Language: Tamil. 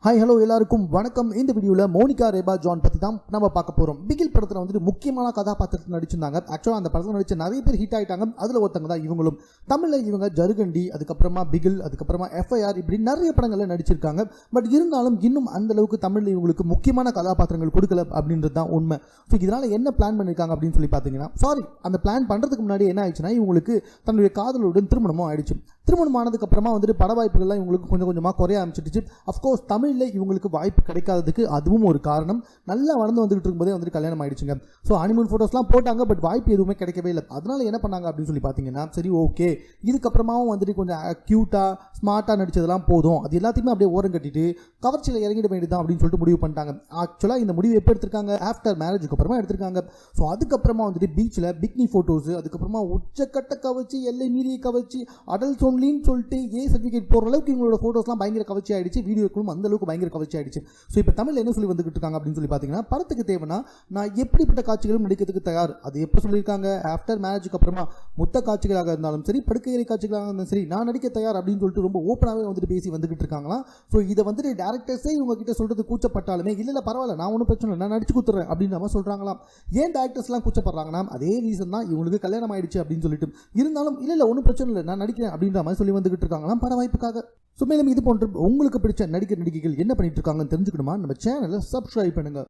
ஹாய் ஹலோ எல்லாருக்கும் வணக்கம். இந்த வீடியோவில் மோனிகா ரேபா ஜான் பற்றி தான் நம்ம பார்க்க போகிறோம். பிகில் படத்தில் வந்துட்டு முக்கியமான கதாபாத்திரத்தில் நடிச்சிருந்தாங்க. ஆக்சுவலாக அந்த படத்தில் நடித்த நிறைய பேர் ஹிட் ஆகிட்டாங்க. அதில் ஒருத்தங்க தான் இவங்களும். தமிழில் இவங்க ஜருகண்டி, அதுக்கப்புறமா பிகில், அதுக்கப்புறமா எஃப்ஐஆர், இப்படி நிறைய படங்களில் நடிச்சிருக்காங்க. பட் இருந்தாலும் இன்னும் அந்தளவுக்கு தமிழில் இவங்களுக்கு முக்கியமான கதாபாத்திரங்கள் கொடுக்கல அப்படின்றது தான் உண்மை. ஸோ இதனால் என்ன பிளான் பண்ணியிருக்காங்க அப்படின்னு சொல்லி பார்த்தீங்கன்னா, அந்த பிளான் பண்ணுறதுக்கு முன்னாடி என்ன ஆயிடுச்சுன்னா, இவங்களுக்கு தன்னுடைய காதலுடன் திருமணமும் ஆயிடுச்சு. திருமணம் ஆனதுக்கப்புறமா வந்துட்டு பட வாய்ப்புகள்லாம் இவங்களுக்கு கொஞ்சம் கொஞ்சமாக குறைய ஆரம்பிச்சிடுச்சு. அஃப்கோர்ஸ் தமிழில் இவங்களுக்கு வாய்ப்பு கிடைக்காததுக்கு அதுவும் ஒரு காரணம். நல்லா வளர்ந்து வந்துகிட்டு இருக்கும்போதே வந்துட்டு கல்யாணம் ஆயிடுச்சுங்க. ஸோ ஹனிமூன் ஃபோட்டோஸ்லாம் போட்டாங்க, பட் வாய்ப்பு எதுவுமே கிடைக்கவே இல்லை. அதனால என்ன பண்ணாங்க அப்படின்னு சொல்லி பார்த்தீங்கன்னா, சரி ஓகே, இதுக்கப்புறமாவும் வந்துட்டு கொஞ்சம் க்யூட்டாக ஸ்மார்ட்டாக நடிச்சதெல்லாம் போதும், அது எல்லாத்தையுமே அப்படியே ஓரம் கட்டிட்டு கவர்ச்சியில் இறங்கிட வேண்டியதான் அப்படின்னு சொல்லிட்டு முடிவு பண்ணிட்டாங்க. ஆக்சுவலாக இந்த முடிவு எப்போ எடுத்திருக்காங்க? ஆஃப்டர் மேரேஜுக்கு அப்புறமா எடுத்திருக்காங்க. ஸோ அதுக்கப்புறமா வந்துட்டு பீச்சில் பிக்னி ஃபோட்டோஸ், அதுக்கப்புறமா உச்சக்கட்ட கவர்ச்சி, எல்லை மீறிய கவர்ச்சி, அடல்ட் ஒன்லின்னு சொல்லிட்டு சர்டிஃபிகேட் போகிற அளவுக்கு இவங்களோட ஃபோட்டோஸ்லாம் பயங்கர கவர்ச்சி ஆயிடுச்சு. வீடியோக்களும் அந்த அளவுக்கு பயங்கர கவர்ச்சி ஆயிடுச்சு. ஸோ இப்போ தமிழில் என்ன சொல்லி வந்துகிட்டு இருக்காங்க அப்படின்னு சொல்லி பார்த்தீங்கன்னா, படத்துக்கு தேவைன்னா நான் எப்படிப்பட்ட காட்சிகளும் நடிக்கிறதுக்கு தயார். அது எப்போ சொல்லியிருக்காங்க? ஆஃப்டர் மேரேஜுக்கு அப்புறமா முத்த காட்சிகளாக இருந்தாலும் சரி, படுக்கையறை காட்சிகளாக இருந்தாலும் சரி, நான் நடிக்க தயார் அப்படின்னு சொல்லிட்டு ரொம்ப ஓப்பனாகவே வந்துட்டு பேசி வந்துகிட்டு இருக்காங்களாம். ஸோ இதை வந்துட்டு டேரக்டர்ஸே இவங்க கிட்ட சொல்றது கூச்சப்பட்டாலுமே, இல்லை பரவாயில்ல, நான் ஒன்றும் பிரச்சனை இல்லை, நான் நடிச்சு கொடுத்துறேன் அப்படின்னு நம்ம சொல்றாங்களாம். ஏன் டேரக்டர்ஸ்லாம் கூச்சப்படுறாங்கன்னா, அதே ரீசன் தான் இவங்களுக்கு கல்யாணம் ஆயிடுச்சு அப்படின்னு சொல்லிட்டு. இருந்தாலும் இல்லை ஒன்றும் பிரச்சனை இல்லை, நான் நடிக்கிறேன் அப்படின்ற மாதிரி சொல்லி வந்துகிட்டு இருக்காங்களாம் பட வாய்ப்புக்காக. ஸோ மேலும் இது போன்ற உங்களுக்கு பிடிச்ச நடிகர்கள் என்ன பண்ணிட்டு இருக்காங்கன்னு தெரிஞ்சுக்கணுமா? நம்ம சேனலை சப்ஸ்கிரைப் பண்ணுங்க.